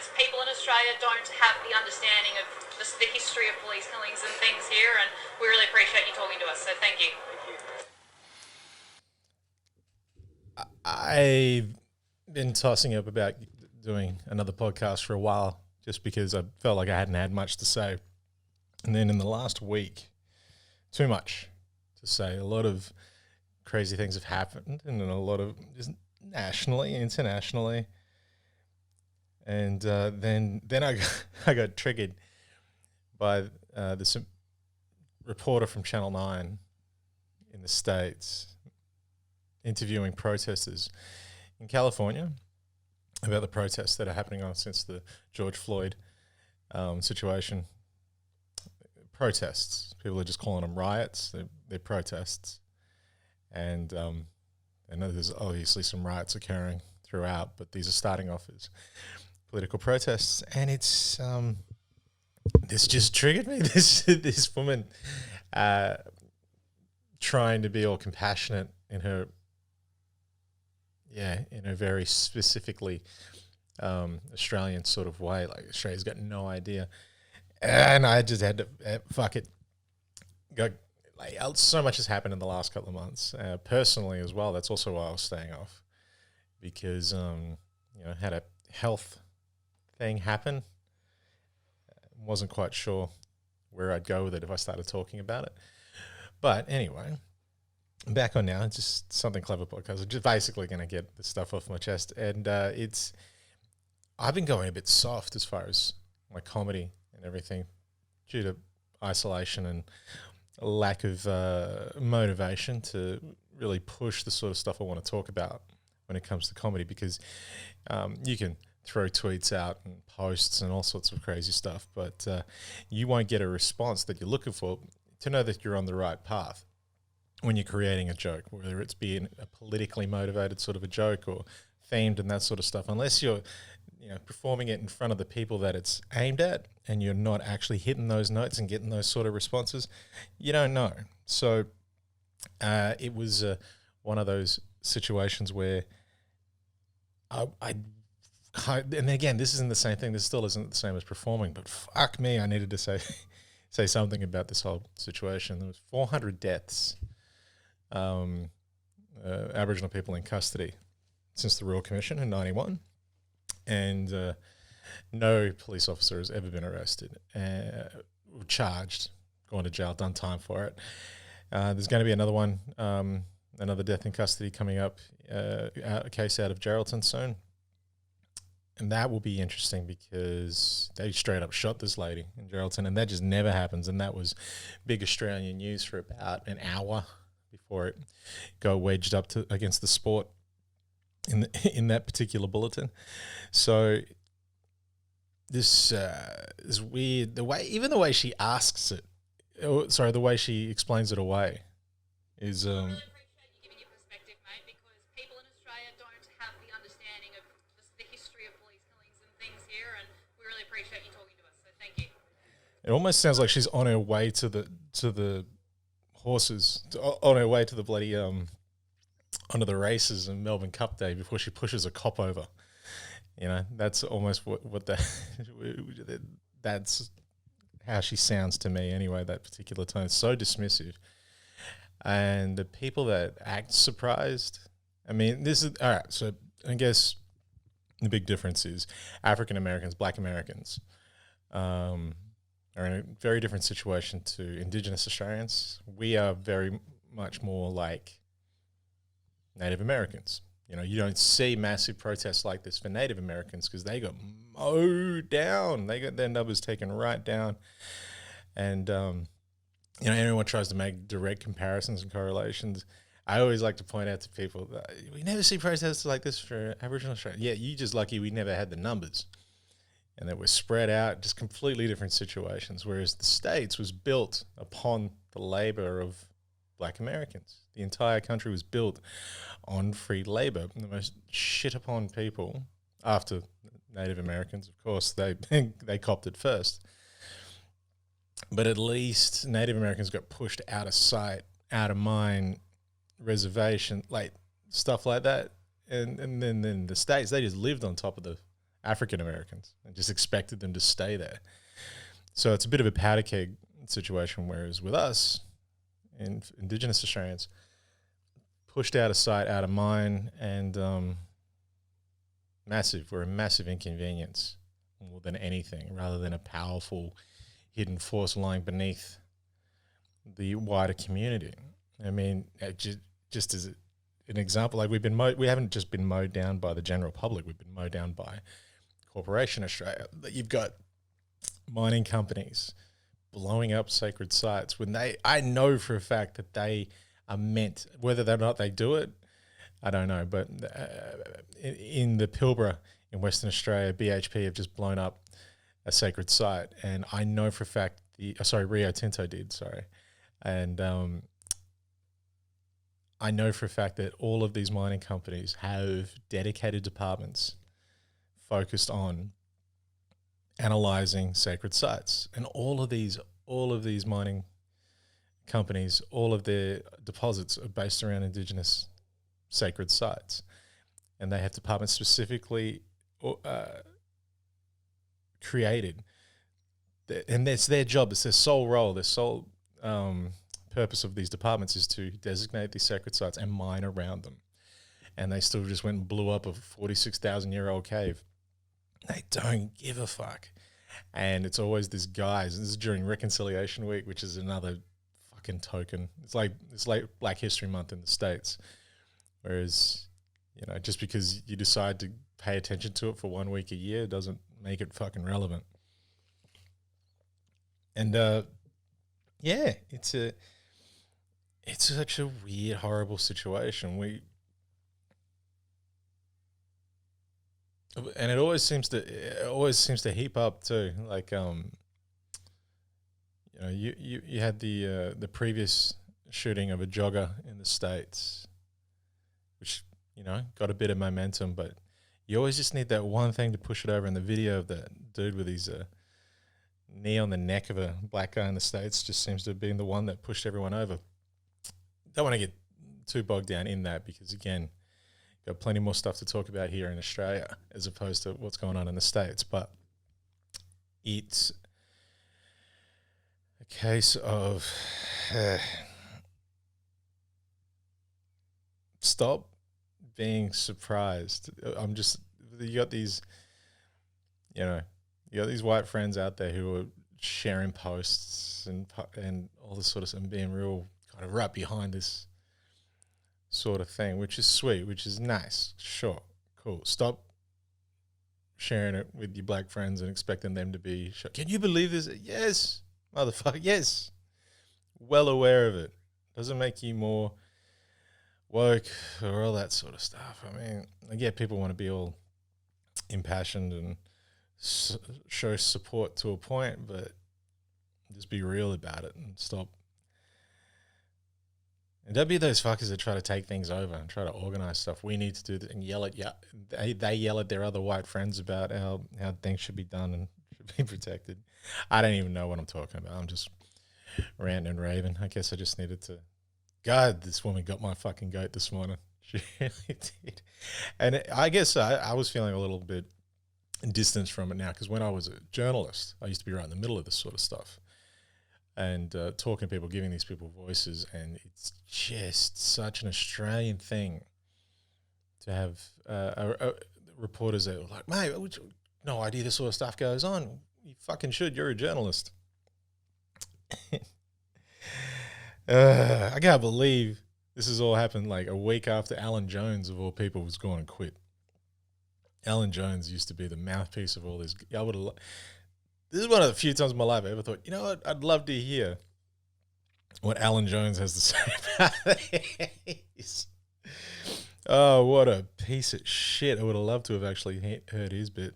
because people in Australia don't have the understanding of the history of police killings and things here, and we really appreciate you talking to us, so thank you. I've been tossing up about doing another podcast for a while just because I felt like I hadn't had much to say. And then in the last week, too much to say. A lot of crazy things have happened, and then a lot of just nationally, internationally. And then I got triggered by this reporter from Channel 9 in the States interviewing protesters in California about the protests that are happening on since the George Floyd situation. Protests. People are just calling them riots. They're protests. And I know there's obviously some riots occurring throughout, but these are starting off as political protests. And it's this just triggered me. This woman trying to be all compassionate in her very specifically Australian sort of way. Like Australia's got no idea. And I just had to, fuck it. So much has happened in the last couple of months. Personally as well, that's also why I was staying off. Because, had a health thing happen. Wasn't quite sure where I'd go with it if I started talking about it. But anyway, back on now, it's just Something Clever podcast. I'm just basically going to get the stuff off my chest. And I've been going a bit soft as far as my comedy and everything due to isolation and a lack of motivation to really push the sort of stuff I want to talk about when it comes to comedy, because you can throw tweets out and posts and all sorts of crazy stuff, but you won't get a response that you're looking for to know that you're on the right path when you're creating a joke, whether it's being a politically motivated sort of a joke or themed and that sort of stuff. Unless you're performing it in front of the people that it's aimed at and you're not actually hitting those notes and getting those sort of responses, you don't know. So it was one of those situations where and again, this isn't the same thing. This still isn't the same as performing, but fuck me, I needed to say something about this whole situation. There was 400 deaths, Aboriginal people in custody since the Royal Commission in 91. And no police officer has ever been arrested, charged, gone to jail, done time for it. There's going to be another one, another death in custody coming up, a case out of Geraldton soon. And that will be interesting because they straight up shot this lady in Geraldton, and that just never happens. And that was big Australian news for about an hour before it got wedged up against the sport in that particular bulletin. So this is weird. The way she asks it, the way she explains it away is. I really appreciate you giving your perspective, mate, because people in Australia don't have the understanding of the history of police killings and things here, and we really appreciate you talking to us. So thank you. It almost sounds like she's on her way to the horses, on her way to the bloody onto the races in Melbourne Cup Day before she pushes a cop over. That's almost what that's how she sounds to me anyway, that particular tone. It's so dismissive. And the people that act surprised, I mean, this is, all right, so I guess the big difference is African Americans, Black Americans, are in a very different situation to Indigenous Australians. We are very much more like Native Americans. You don't see massive protests like this for Native Americans because they got mowed down. They got their numbers taken right down. And, everyone tries to make direct comparisons and correlations. I always like to point out to people that we never see protests like this for Aboriginal Australia. Yeah, you're just lucky we never had the numbers and that we're spread out, just completely different situations. Whereas the States was built upon the labor of Black Americans. The entire country was built on free labor. The most shit upon people, after Native Americans, of course, they copped it first. But at least Native Americans got pushed out of sight, out of mind, reservation, like stuff like that. And then the States, they just lived on top of the African Americans and just expected them to stay there. So it's a bit of a powder keg situation, whereas with us, Indigenous Australians, pushed out of sight, out of mind, and we're a massive inconvenience more than anything, rather than a powerful hidden force lying beneath the wider community. I mean, just as an example, like we haven't just been mowed down by the general public, we've been mowed down by Corporation Australia. You've got mining companies blowing up sacred sites when I know for a fact that they are meant, whether or not they do it, I don't know, but in the Pilbara in Western Australia, BHP have just blown up a sacred site, and I know for a fact Rio Tinto did, and I know for a fact that all of these mining companies have dedicated departments focused on analyzing sacred sites, and all of these mining companies, all of their deposits are based around Indigenous sacred sites, and they have departments specifically created, and it's their job, it's their sole role, their sole purpose of these departments is to designate these sacred sites and mine around them. And they still just went and blew up a 46,000-year-old cave. They don't give a fuck. And it's always this guy. This is during Reconciliation Week, which is another fucking token. It's like Black History Month in the States. Whereas, just because you decide to pay attention to it for 1 week a year doesn't make it fucking relevant. And it's such a weird, horrible situation. And it always seems to heap up too. Like you had the previous shooting of a jogger in the States, which got a bit of momentum, but you always just need that one thing to push it over. And the video of that dude with his knee on the neck of a black guy in the States just seems to have been the one that pushed everyone over. Don't want to get too bogged down in that because, again, got plenty more stuff to talk about here in Australia as opposed to what's going on in the States. But it's a case of stop being surprised. You got these white friends out there who are sharing posts and all this sort of stuff and being real kind of right behind this sort of thing, which is sweet, which is nice. Sure. Cool. Stop sharing it with your black friends and expecting them to be shocked. Can you believe this? Yes, motherfucker. Yes. Well aware of it. Doesn't make you more woke or all that sort of stuff. I mean, I get people want to be all impassioned and show support to a point, but just be real about it and stop. And don't be those fuckers that try to take things over and try to organize stuff. We need to do that and yell at they yell at their other white friends about how things should be done and should be protected. I don't even know what I'm talking about. I'm just ranting and raving. I guess I just needed to. God, this woman got my fucking goat this morning. She really did. And I guess I was feeling a little bit distanced from it now because when I was a journalist, I used to be right in the middle of this sort of stuff and talking to people, giving these people voices, and it's just such an Australian thing to have reporters that were like, mate, no idea this sort of stuff goes on. You fucking should. You're a journalist. I can't believe this has all happened like a week after Alan Jones, of all people, was going to quit. Alan Jones used to be the mouthpiece of all this. This is one of the few times in my life I ever thought, you know what, I'd love to hear what Alan Jones has to say about this. Oh, what a piece of shit. I would have loved to have actually heard his bit.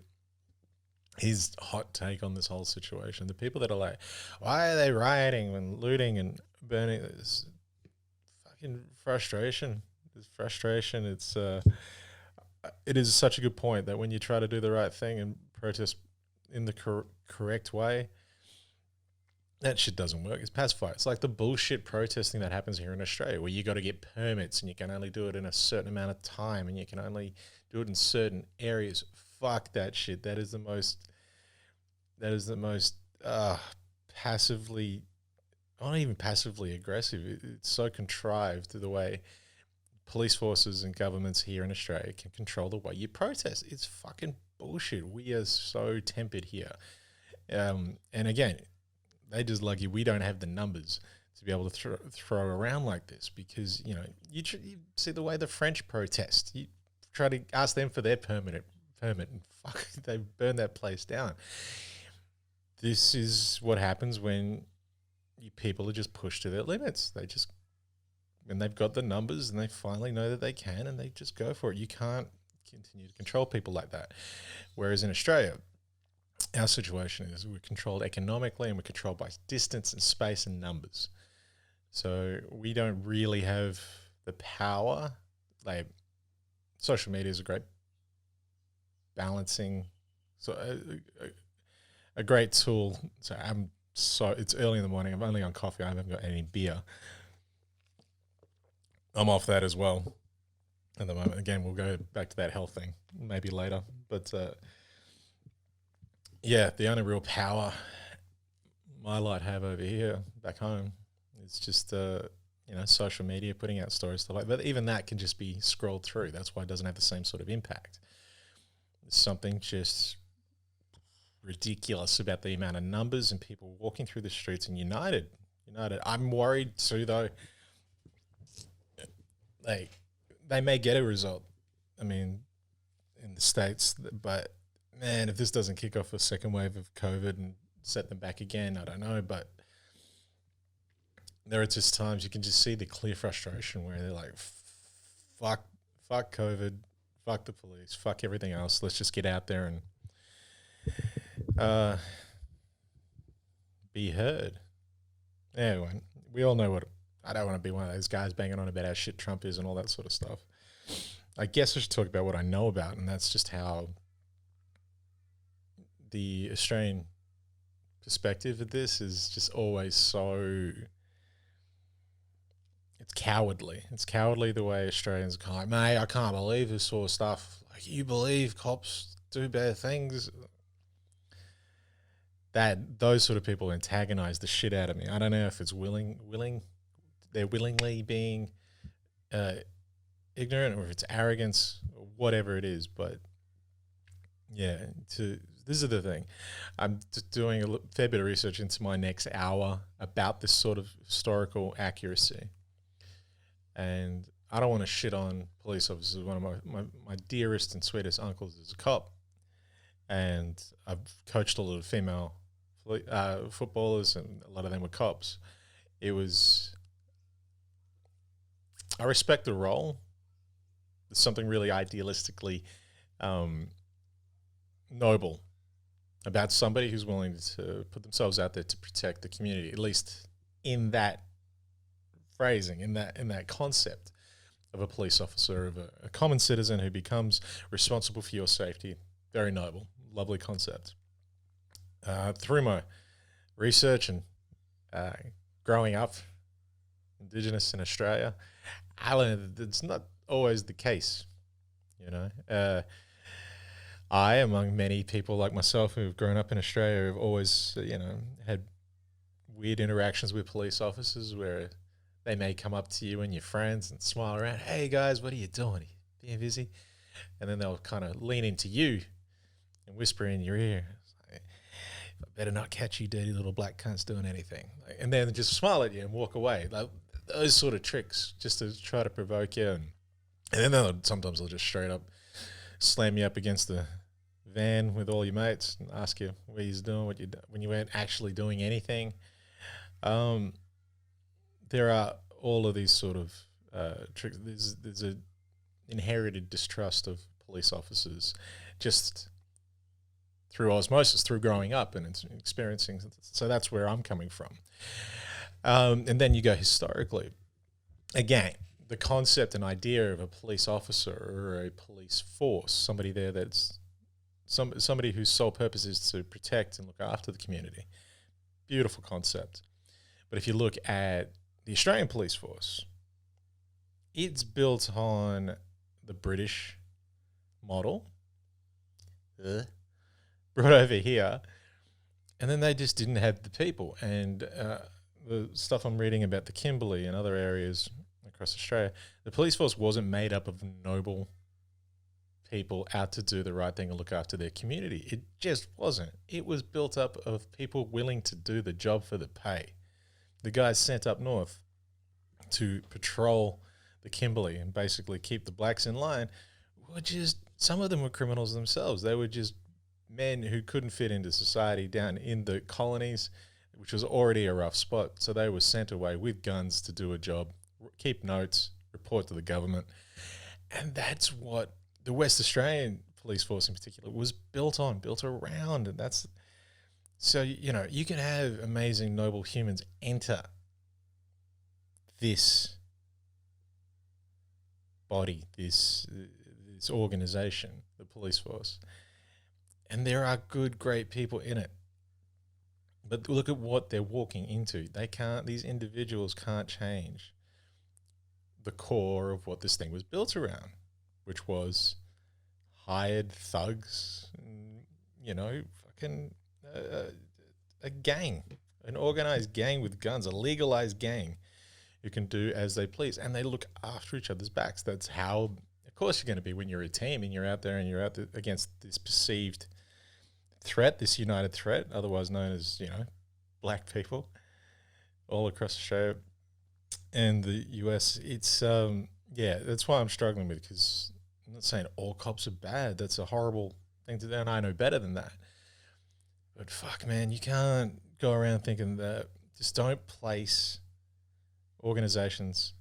His hot take on this whole situation. The people that are like, why are they rioting and looting and burning? There's fucking frustration. There's frustration. It is such a good point that when you try to do the right thing and protest in the correct way, that shit doesn't work. It's pacified. It's like the bullshit protesting that happens here in Australia where you got to get permits and you can only do it in a certain amount of time and you can only do it in certain areas. fuck that shit. That is the most passively, not even passively aggressive. It's so contrived to the way police forces and governments here in Australia can control the way you protest. It's fucking bullshit. We are so tempered here. And again, they just lucky we don't have the numbers to be able to throw around like this, because, you know, you see the way the French protest. You try to ask them for their permit, and fuck, they burn that place down. This is what happens when people are just pushed to their limits. When they've got the numbers and they finally know that they can, and they just go for it. You can't continue to control people like that. Whereas in Australia, our situation is we're controlled economically, and we're controlled by distance and space and numbers. So we don't really have the power. Like, social media is a great balancing, a great tool. So it's early in the morning. I'm only on coffee. I haven't got any beer. I'm off that as well at the moment. Again, we'll go back to that health thing maybe later. But yeah, the only real power my lot have over here back home is just social media, putting out stories, stuff like that. But even that can just be scrolled through. That's why it doesn't have the same sort of impact. There's something just ridiculous about the amount of numbers and people walking through the streets and united. I'm worried too, though. They may get a result, I mean, in the States, but man, if this doesn't kick off a second wave of COVID and set them back again, I don't know. But there are just times you can just see the clear frustration where they're like, fuck COVID, fuck the police, fuck everything else. Let's just get out there and be heard. Anyway, we all know what. I don't want to be one of those guys banging on about how shit Trump is and all that sort of stuff. I guess I should talk about what I know about, and that's just how the Australian perspective of this is just always so... It's cowardly. It's cowardly the way Australians are kind of like, mate, I can't believe this sort of stuff. Like, you believe cops do bad things? Those sort of people antagonize the shit out of me. I don't know if it's they're willingly being ignorant, or if it's arrogance, or whatever it is. But yeah, this is the thing. I'm doing a fair bit of research into my next hour about this sort of historical accuracy. And I don't want to shit on police officers. One of my dearest and sweetest uncles is a cop. And I've coached a lot of female footballers, and a lot of them were cops. I respect the role. There's something really idealistically noble about somebody who's willing to put themselves out there to protect the community, at least in that phrasing, in that concept of a police officer, of a common citizen who becomes responsible for your safety. Very noble, lovely concept. Through my research and growing up Indigenous in Australia, I learned that it's not always the case. I, among many people like myself who've grown up in Australia, have always, had weird interactions with police officers where they may come up to you and your friends and smile around. Hey guys, what are you doing? Are you being busy? And then they'll kind of lean into you and whisper in your ear, I better not catch you dirty little black cunts doing anything. And then just smile at you and walk away. Like, those sort of tricks just to try to provoke you. And then sometimes they'll just straight up slam you up against the van with all your mates and ask you what you're doing, when you weren't actually doing anything. There are all of these sort of tricks. There's a inherited distrust of police officers just through osmosis, through growing up and experiencing. So that's where I'm coming from. And then you go historically. Again, the concept and idea of a police officer or a police force, somebody there that's somebody whose sole purpose is to protect and look after the community. Beautiful concept. But if you look at the Australian police force, it's built on the British model. brought over here, and then they just didn't have the people. And the stuff I'm reading about the Kimberley and other areas across Australia, the police force wasn't made up of noble people out to do the right thing and look after their community. It just wasn't. It was built up of people willing to do the job for the pay. The guys sent up north to patrol the Kimberley and basically keep the blacks in line were just, some of them were criminals themselves. They were just men who couldn't fit into society down in the colonies, which was already a rough spot. So they were sent away with guns to do a job, keep notes, report to the government. And that's what the West Australian police force in particular was built around. And that's, so, you know, you can have amazing, noble humans enter this body, this organization, the police force. And there are good, great people in it. But look at what they're walking into. These individuals can't change the core of what this thing was built around, which was hired thugs, you know, fucking a gang, an organized gang with guns, a legalized gang who can do as they please. And they look after each other's backs. That's how, of course, you're going to be when you're a team and you're out there against this perceived threat, this united threat, otherwise known as, you know, black people all across Australia and the US. It's, yeah, that's why I'm struggling with it, because I'm not saying all cops are bad. That's a horrible thing to do, and I know better than that. But fuck, man, you can't go around thinking that. Just don't place organizations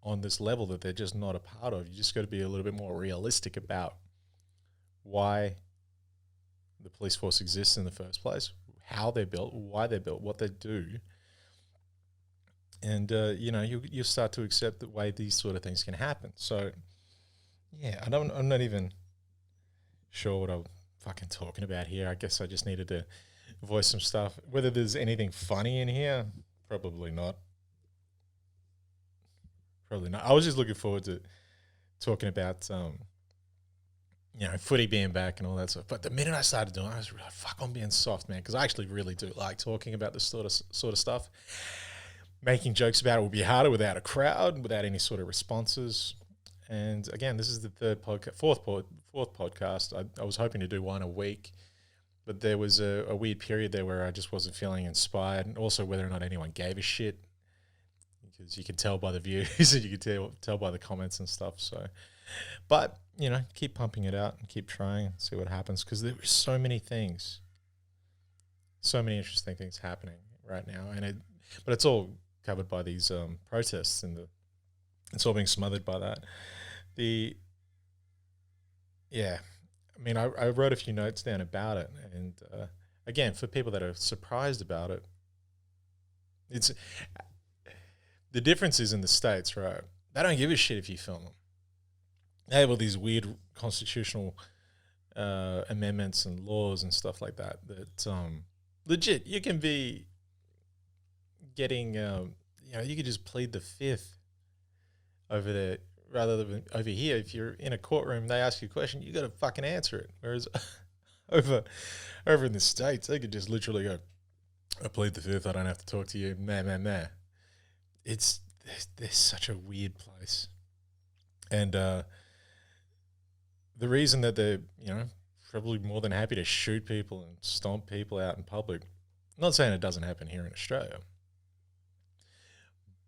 on this level that they're just not a part of. You just got to be a little bit more realistic about why the police force exists in the first place, how they're built, why they're built, what they do. And, you know, you start to accept the way these sort of things can happen. So, yeah, I'm not even sure what I'm fucking talking about here. I guess I just needed to voice some stuff. Whether there's anything funny in here, probably not. Probably not. I was just looking forward to talking about, you know, footy being back and all that stuff. But the minute I started doing it, I was like, fuck, I'm being soft, man, because I actually really do like talking about this sort of stuff. Making jokes about it will be harder without a crowd, without any sort of responses. And again, this is the fourth podcast. I was hoping to do one a week, but there was a weird period there where I just wasn't feeling inspired, and also whether or not anyone gave a shit, because you can tell by the views and you can tell by the comments and stuff. So, but, you know, keep pumping it out and keep trying and see what happens, because there are so many things, so many interesting things happening right now. But it's all covered by these protests, and it's all being smothered by that. Yeah, I mean, I wrote a few notes down about it, and again, for people that are surprised about it, it's the difference is in the States, right? They don't give a shit if you film them. They have all these weird constitutional amendments and laws and stuff like that. That legit, you can be getting, you know, you could just plead the fifth over there, rather than over here. If you're in a courtroom, they ask you a question, you got to fucking answer it. Whereas over in the States, they could just literally go, I plead the fifth, I don't have to talk to you, meh. They're such a weird place. And the reason that they're, you know, probably more than happy to shoot people and stomp people out in public, I'm not saying it doesn't happen here in Australia,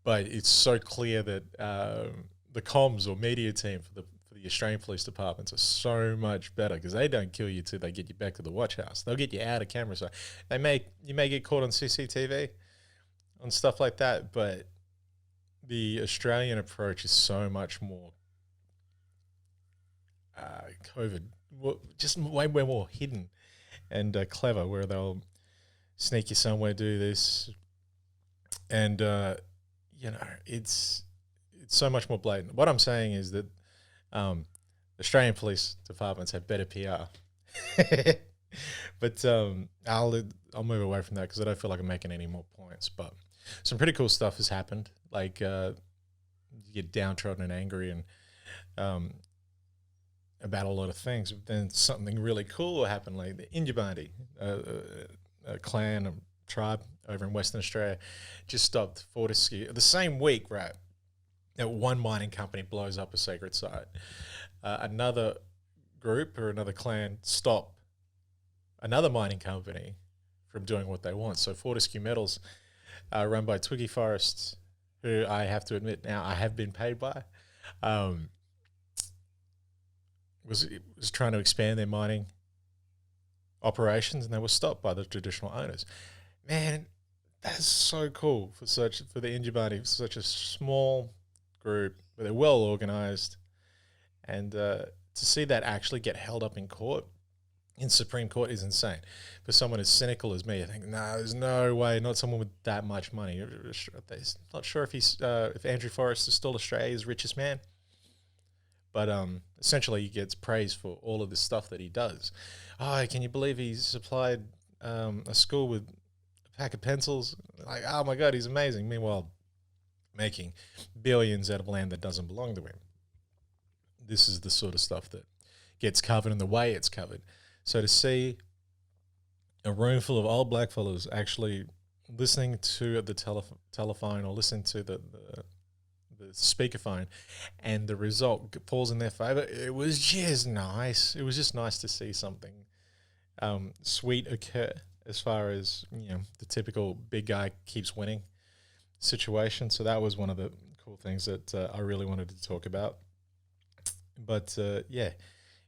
but it's so clear that the comms or media team for the Australian police departments are so much better, because they don't kill you till they get you back to the watch house. They'll get you out of camera. So you may get caught on CCTV on stuff like that, but the Australian approach is so much more just way more hidden and clever, where they'll sneak you somewhere, do this, and you know, it's so much more blatant. What I'm saying is that Australian police departments have better PR. But I'll move away from that, because I don't feel like I'm making any more points. But some pretty cool stuff has happened. Like you get downtrodden and angry, and about a lot of things. But then something really cool happened, like the Injabandi, a clan, a tribe over in Western Australia, just stopped Fortescue the same week, right? That one mining company blows up a sacred site. Another group or another clan stop another mining company from doing what they want. So Fortescue Metals, run by Twiggy Forests, who I have to admit now I have been paid by, um, was trying to expand their mining operations, and they were stopped by the traditional owners. Man, that's so cool for the Injibani, for such a small group, but they're well organized, and to see that actually get held up in court, in Supreme Court, is insane. For someone as cynical as me, I think, no, there's no way, not someone with that much money. Not sure if Andrew Forrest is still Australia's richest man, but essentially he gets praised for all of this stuff that he does. Oh, can you believe he supplied a school with a pack of pencils? Like, oh my God, he's amazing. Meanwhile, making billions out of land that doesn't belong to him. This is the sort of stuff that gets covered and the way it's covered. So to see a room full of old blackfellas actually listening to the telephone or listening to the speakerphone, and the result falls in their favour, it was just nice. It was just nice to see something sweet occur, as far as, the typical big guy keeps winning situation. So that was one of the cool things that I really wanted to talk about. But yeah,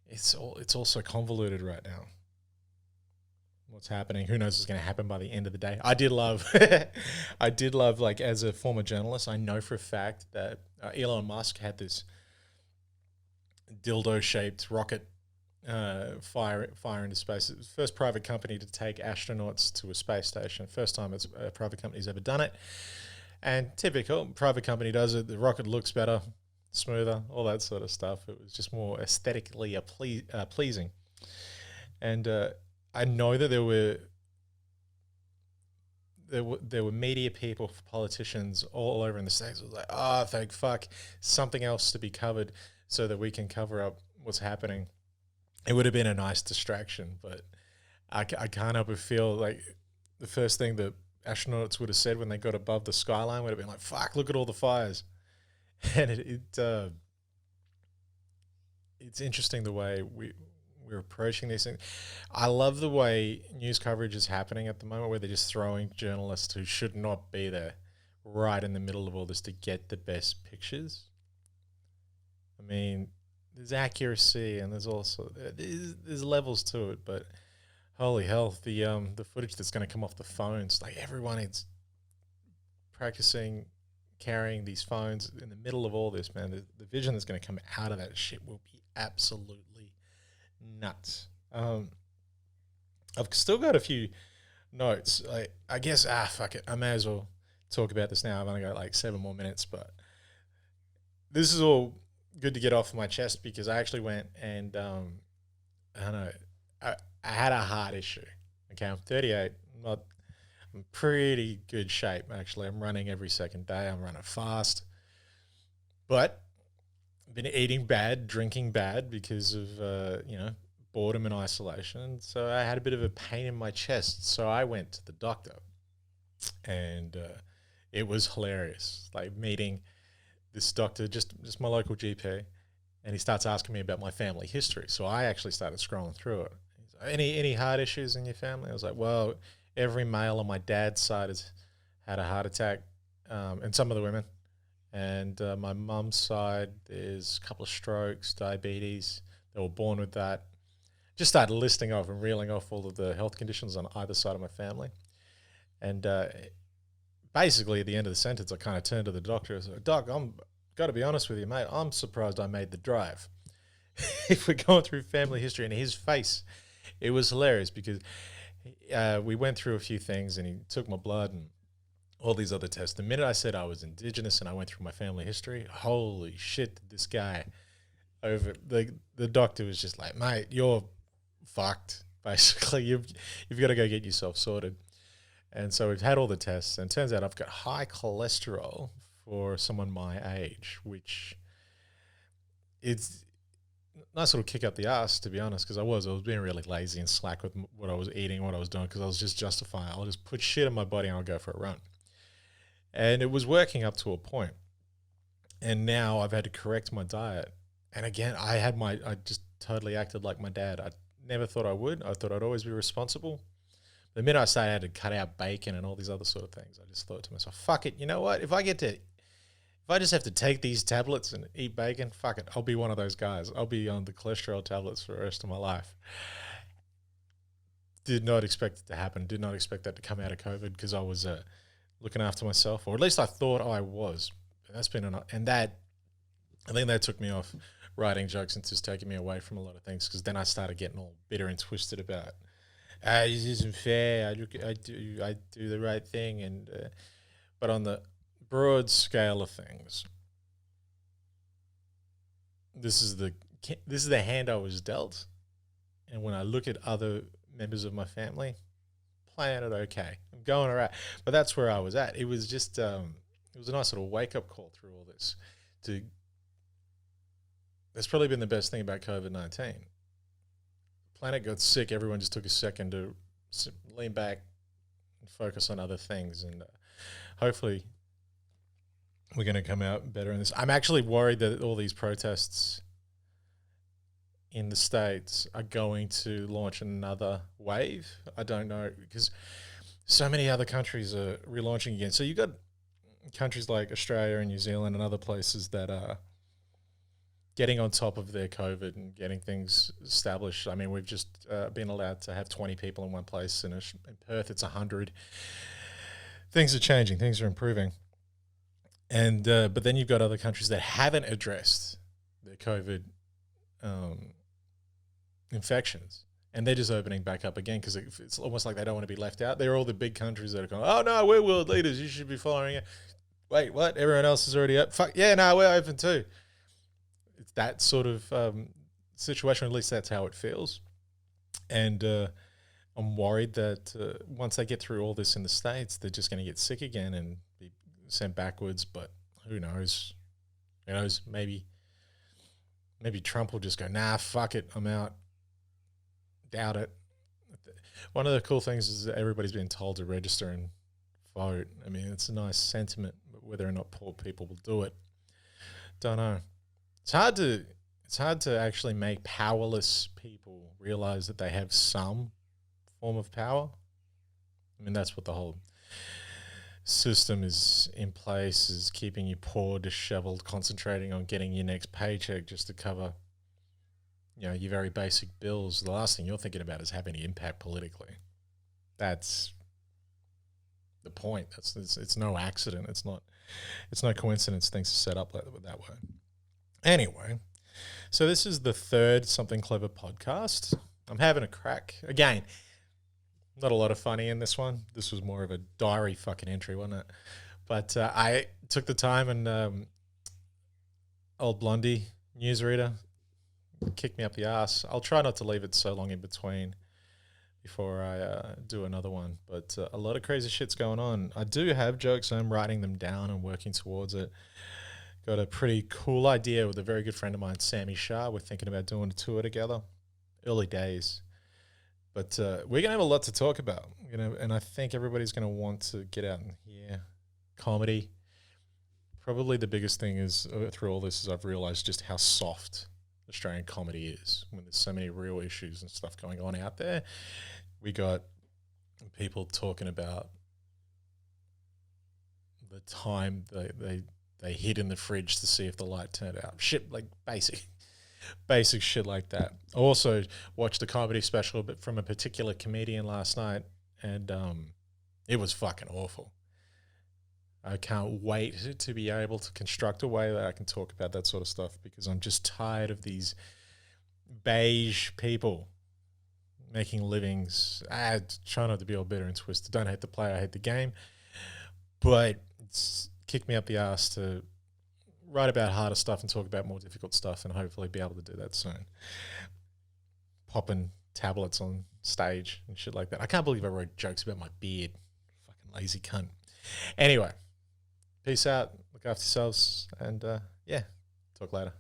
it's all so convoluted right now. What's happening? Who knows what's going to happen by the end of the day? I did love, like, as a former journalist, I know for a fact that Elon Musk had this dildo-shaped rocket fire into space. It was the first private company to take astronauts to a space station. First time a private company's ever done it. And typical, private company does it, the rocket looks better, smoother, all that sort of stuff. It was just more aesthetically pleasing. And I know that there were media people, politicians all over in the States. It was like, oh, thank fuck, something else to be covered so that we can cover up what's happening. It would have been a nice distraction, but I can't help but feel like the first thing that astronauts would have said when they got above the skyline would have been like, fuck, look at all the fires. And it's interesting the way we're approaching these things. I love the way news coverage is happening at the moment, where they're just throwing journalists who should not be there right in the middle of all this to get the best pictures. I mean, there's accuracy and there's also there's levels to it, but holy hell, the footage that's going to come off the phones, like, everyone is practicing carrying these phones in the middle of all this, man. The vision that's going to come out of that shit will be absolutely nuts. I've still got a few notes. I guess, fuck it, I may as well talk about this now. I've only got like 7 more minutes, but this is all good to get off my chest, because I actually went and I don't know, I had a heart issue. Okay, I'm 38. I'm in pretty good shape, actually. I'm running every second day. I'm running fast, but I've been eating bad, drinking bad because of boredom and isolation. So I had a bit of a pain in my chest. So I went to the doctor, and it was hilarious. Like, meeting this doctor, just my local GP, and he starts asking me about my family history. So I actually started scrolling through it. He's like, any heart issues in your family? I was like, well, every male on my dad's side has had a heart attack, and some of the women. And my mum's side, there's a couple of strokes, diabetes. They were born with that. Just started listing off and reeling off all of the health conditions on either side of my family. And basically, at the end of the sentence, I kind of turned to the doctor. I was like, Doc, got to be honest with you, mate. I'm surprised I made the drive. If we're going through family history, and his face, it was hilarious, because we went through a few things, and he took my blood and all these other tests. The minute I said I was Indigenous and I went through my family history, holy shit, did this guy over the doctor was just like, mate, you're fucked. Basically, you've got to go get yourself sorted. And so we've had all the tests, and it turns out I've got high cholesterol for someone my age, which it's nice little kick up the ass, to be honest, because I was being really lazy and slack with what I was eating, what I was doing, because I was just justifying. I'll just put shit in my body and I'll go for a run. And it was working up to a point. And now I've had to correct my diet. And again, I just totally acted like my dad. I never thought I would. I thought I'd always be responsible. The minute I started I had to cut out bacon and all these other sort of things, I just thought to myself, fuck it, you know what? If I just have to take these tablets and eat bacon, fuck it, I'll be one of those guys. I'll be on the cholesterol tablets for the rest of my life. Did not expect it to happen. Did not expect that to come out of COVID because I was looking after myself, or at least I thought I was. That's been I think that took me off writing jokes and just taking me away from a lot of things, because then I started getting all bitter and twisted about, this isn't fair. I do the right thing, and but on the broad scale of things, this is the hand I was dealt, and when I look at other members of my family, playing it okay, I'm going all right, but that's where I was at. It was just it was a nice little wake up call through all this. That's probably been the best thing about COVID-19. Planet got sick. Everyone just took a second to lean back and focus on other things, and hopefully we're going to come out better in this. I'm actually worried that all these protests in the States are going to launch another wave. I don't know, because so many other countries are relaunching again. So you've got countries like Australia and New Zealand and other places that are getting on top of their COVID and getting things established. I mean, we've just been allowed to have 20 people in one place. In Perth, it's 100. Things are changing. Things are improving. And but then you've got other countries that haven't addressed their COVID infections, and they're just opening back up again because it's almost like they don't want to be left out. They're all the big countries that are going, oh, no, we're world leaders. You should be following it. Wait, what? Everyone else is already up? Fuck, yeah, no, we're open too. It's that sort of situation, at least that's how it feels. And I'm worried that once they get through all this in the States, they're just going to get sick again and be sent backwards. But who knows? Who knows? Maybe Trump will just go, nah, fuck it, I'm out. Doubt it. One of the cool things is that everybody's been told to register and vote. I mean, it's a nice sentiment, but whether or not poor people will do it, don't know. It's hard to actually make powerless people realize that they have some form of power. I mean, that's what the whole system is in place, is keeping you poor, disheveled, concentrating on getting your next paycheck just to cover, you know, your very basic bills. The last thing you're thinking about is having any impact politically. That's the point. It's no accident. It's no coincidence things are set up that way. Anyway, so this is the third Something Clever podcast. I'm having a crack. Again, not a lot of funny in this one. This was more of a diary fucking entry, wasn't it? But I took the time, and old Blondie, newsreader, kicked me up the ass. I'll try not to leave it so long in between before I do another one. But a lot of crazy shit's going on. I do have jokes. I'm writing them down and working towards it. Got a pretty cool idea with a very good friend of mine, Sammy Shah. We're thinking about doing a tour together. Early days. But we're going to have a lot to talk about. And I think everybody's going to want to get out and hear comedy. Probably the biggest thing is through all this is I've realized just how soft Australian comedy is when there's so many real issues and stuff going on out there. We got people talking about the time they hid in the fridge to see if the light turned out. Shit, like basic shit like that. I also watched a comedy special from a particular comedian last night, and it was fucking awful. I can't wait to be able to construct a way that I can talk about that sort of stuff, because I'm just tired of these beige people making livings. I try not to be all bitter and twisted. Don't hate the player, I hate the game. But it's kicked me up the ass to write about harder stuff and talk about more difficult stuff, and hopefully be able to do that soon. Popping tablets on stage and shit like that. I can't believe I wrote jokes about my beard. Fucking lazy cunt. Anyway, peace out. Look after yourselves. And yeah, talk later.